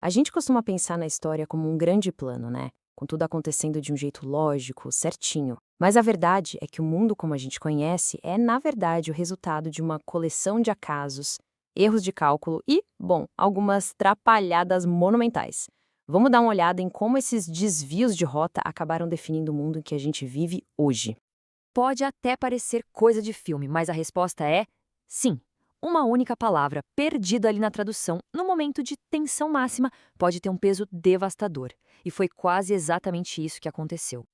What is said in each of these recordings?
A gente costuma pensar na história como um grande plano, né? Com tudo acontecendo de um jeito lógico, certinho. Mas a verdade é que o mundo como a gente conhece é, na verdade, o resultado de uma coleção de acasos, erros de cálculo e, bom, algumas trapalhadas monumentais. Vamos dar uma olhada em como esses desvios de rota acabaram definindo o mundo em que a gente vive hoje. Pode até parecer coisa de filme, mas a resposta é sim. Uma única palavra perdida ali na tradução, no momento de tensão máxima, pode ter um peso devastador. E foi quase exatamente isso que aconteceu.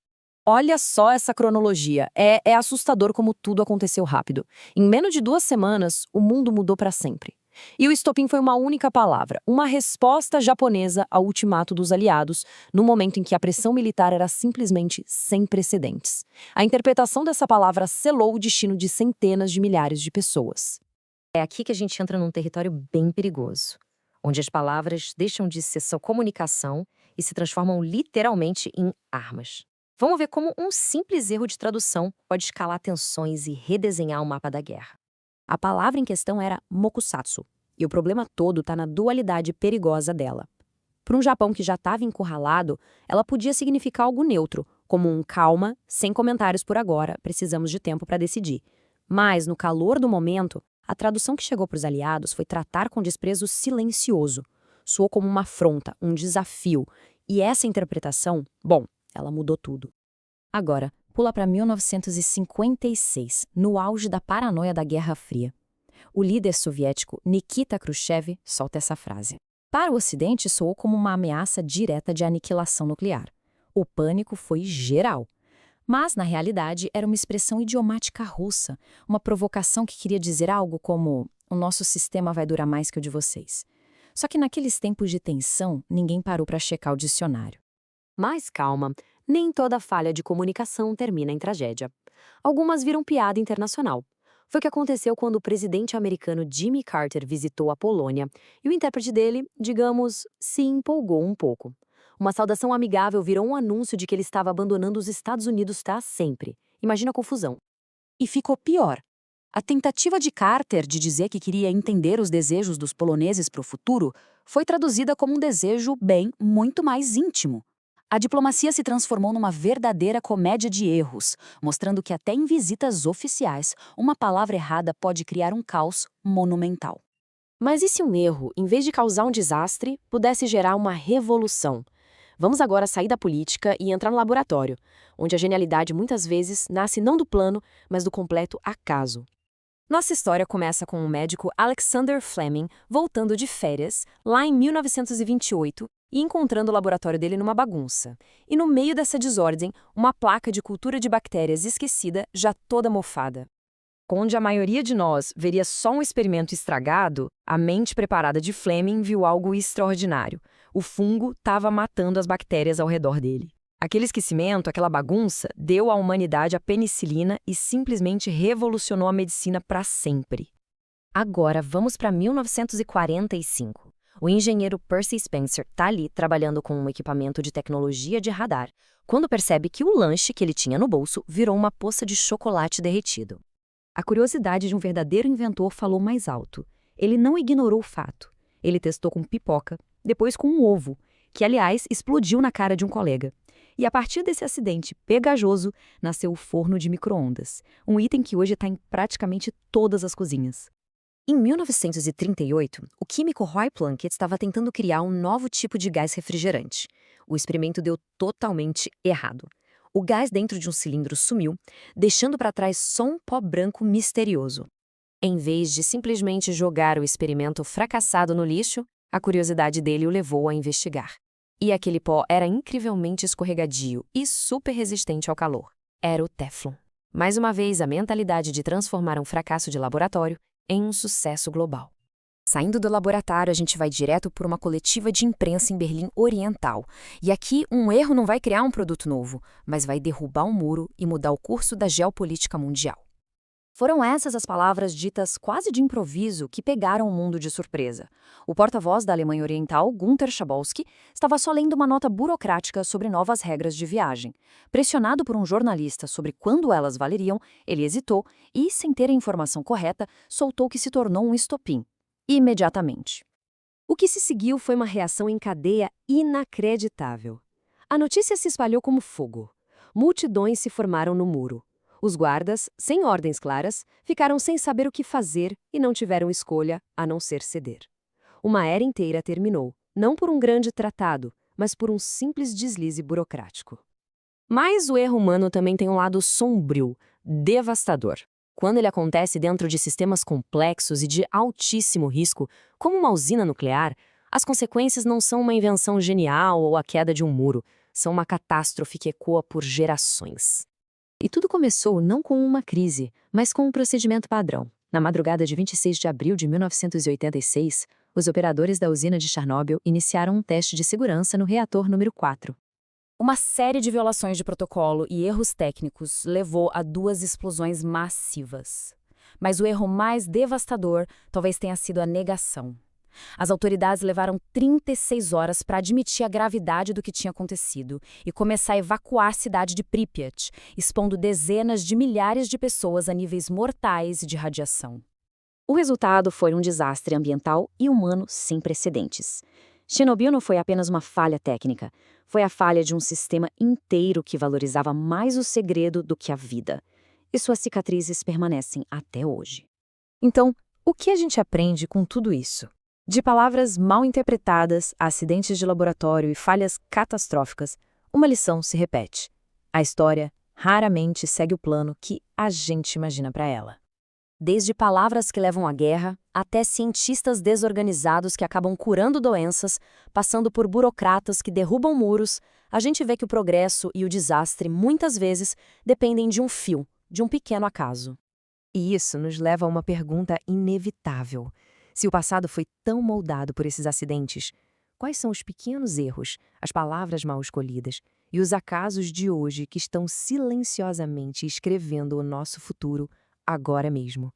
Olha só essa cronologia. É assustador como tudo aconteceu rápido. Em menos de 2 semanas, o mundo mudou para sempre. E o estopim foi uma única palavra, uma resposta japonesa ao ultimato dos aliados, no momento em que a pressão militar era simplesmente sem precedentes. A interpretação dessa palavra selou o destino de centenas de milhares de pessoas. É aqui que a gente entra num território bem perigoso, onde as palavras deixam de ser só comunicação e se transformam literalmente em armas. Vamos ver como um simples erro de tradução pode escalar tensões e redesenhar o mapa da guerra. A palavra em questão era mokusatsu, e o problema todo está na dualidade perigosa dela. Para um Japão que já estava encurralado, ela podia significar algo neutro, como um calma, sem comentários por agora, precisamos de tempo para decidir. Mas, no calor do momento, a tradução que chegou para os aliados foi tratar com desprezo silencioso. Soou como uma afronta, um desafio. E essa interpretação, bom, ela mudou tudo. Agora, pula para 1956, no auge da paranoia da Guerra Fria. O líder soviético Nikita Khrushchev solta essa frase. Para o Ocidente, soou como uma ameaça direta de aniquilação nuclear. O pânico foi geral. Mas, na realidade, era uma expressão idiomática russa, uma provocação que queria dizer algo como: o nosso sistema vai durar mais que o de vocês. Só que naqueles tempos de tensão, ninguém parou para checar o dicionário. Mas calma, nem toda falha de comunicação termina em tragédia. Algumas viram piada internacional. Foi o que aconteceu quando o presidente americano Jimmy Carter visitou a Polônia e o intérprete dele, digamos, se empolgou um pouco. Uma saudação amigável virou um anúncio de que ele estava abandonando os Estados Unidos para sempre. Imagina a confusão. E ficou pior. A tentativa de Carter de dizer que queria entender os desejos dos poloneses para o futuro foi traduzida como um desejo, bem, muito mais íntimo. A diplomacia se transformou numa verdadeira comédia de erros, mostrando que até em visitas oficiais, uma palavra errada pode criar um caos monumental. Mas e se um erro, em vez de causar um desastre, pudesse gerar uma revolução? Vamos agora sair da política e entrar no laboratório, onde a genialidade muitas vezes nasce não do plano, mas do completo acaso. Nossa história começa com o médico Alexander Fleming voltando de férias, lá em 1928, e encontrando o laboratório dele numa bagunça. E no meio dessa desordem, uma placa de cultura de bactérias esquecida, já toda mofada. Onde a maioria de nós veria só um experimento estragado, a mente preparada de Fleming viu algo extraordinário. O fungo estava matando as bactérias ao redor dele. Aquele esquecimento, aquela bagunça, deu à humanidade a penicilina e simplesmente revolucionou a medicina para sempre. Agora vamos para 1945. O engenheiro Percy Spencer está ali trabalhando com um equipamento de tecnologia de radar, quando percebe que o lanche que ele tinha no bolso virou uma poça de chocolate derretido. A curiosidade de um verdadeiro inventor falou mais alto. Ele não ignorou o fato. Ele testou com pipoca, depois com um ovo, que, aliás, explodiu na cara de um colega. E a partir desse acidente pegajoso, nasceu o forno de micro-ondas, um item que hoje está em praticamente todas as cozinhas. Em 1938, o químico Roy Plunkett estava tentando criar um novo tipo de gás refrigerante. O experimento deu totalmente errado. O gás dentro de um cilindro sumiu, deixando para trás só um pó branco misterioso. Em vez de simplesmente jogar o experimento fracassado no lixo, a curiosidade dele o levou a investigar. E aquele pó era incrivelmente escorregadio e super resistente ao calor. Era o Teflon. Mais uma vez, a mentalidade de transformar um fracasso de laboratório em um sucesso global. Saindo do laboratório, a gente vai direto por uma coletiva de imprensa em Berlim Oriental. E aqui, um erro não vai criar um produto novo, mas vai derrubar um muro e mudar o curso da geopolítica mundial. Foram essas as palavras ditas quase de improviso que pegaram o mundo de surpresa. O porta-voz da Alemanha Oriental, Gunther Schabowski, estava só lendo uma nota burocrática sobre novas regras de viagem. Pressionado por um jornalista sobre quando elas valeriam, ele hesitou e, sem ter a informação correta, soltou o que se tornou um estopim. Imediatamente. O que se seguiu foi uma reação em cadeia inacreditável. A notícia se espalhou como fogo. Multidões se formaram no muro. Os guardas, sem ordens claras, ficaram sem saber o que fazer e não tiveram escolha a não ser ceder. Uma era inteira terminou, não por um grande tratado, mas por um simples deslize burocrático. Mas o erro humano também tem um lado sombrio, devastador. Quando ele acontece dentro de sistemas complexos e de altíssimo risco, como uma usina nuclear, as consequências não são uma invenção genial ou a queda de um muro, são uma catástrofe que ecoa por gerações. E tudo começou não com uma crise, mas com um procedimento padrão. Na madrugada de 26 de abril de 1986, os operadores da usina de Chernobyl iniciaram um teste de segurança no reator número 4. Uma série de violações de protocolo e erros técnicos levou a 2 explosões massivas. Mas o erro mais devastador talvez tenha sido a negação. As autoridades levaram 36 horas para admitir a gravidade do que tinha acontecido e começar a evacuar a cidade de Pripyat, expondo dezenas de milhares de pessoas a níveis mortais de radiação. O resultado foi um desastre ambiental e humano sem precedentes. Chernobyl não foi apenas uma falha técnica, foi a falha de um sistema inteiro que valorizava mais o segredo do que a vida. E suas cicatrizes permanecem até hoje. Então, o que a gente aprende com tudo isso? De palavras mal interpretadas, a acidentes de laboratório e falhas catastróficas, uma lição se repete. A história raramente segue o plano que a gente imagina para ela. Desde palavras que levam à guerra, até cientistas desorganizados que acabam curando doenças, passando por burocratas que derrubam muros, a gente vê que o progresso e o desastre muitas vezes dependem de um fio, de um pequeno acaso. E isso nos leva a uma pergunta inevitável. Se o passado foi tão moldado por esses acidentes, quais são os pequenos erros, as palavras mal escolhidas e os acasos de hoje que estão silenciosamente escrevendo o nosso futuro agora mesmo?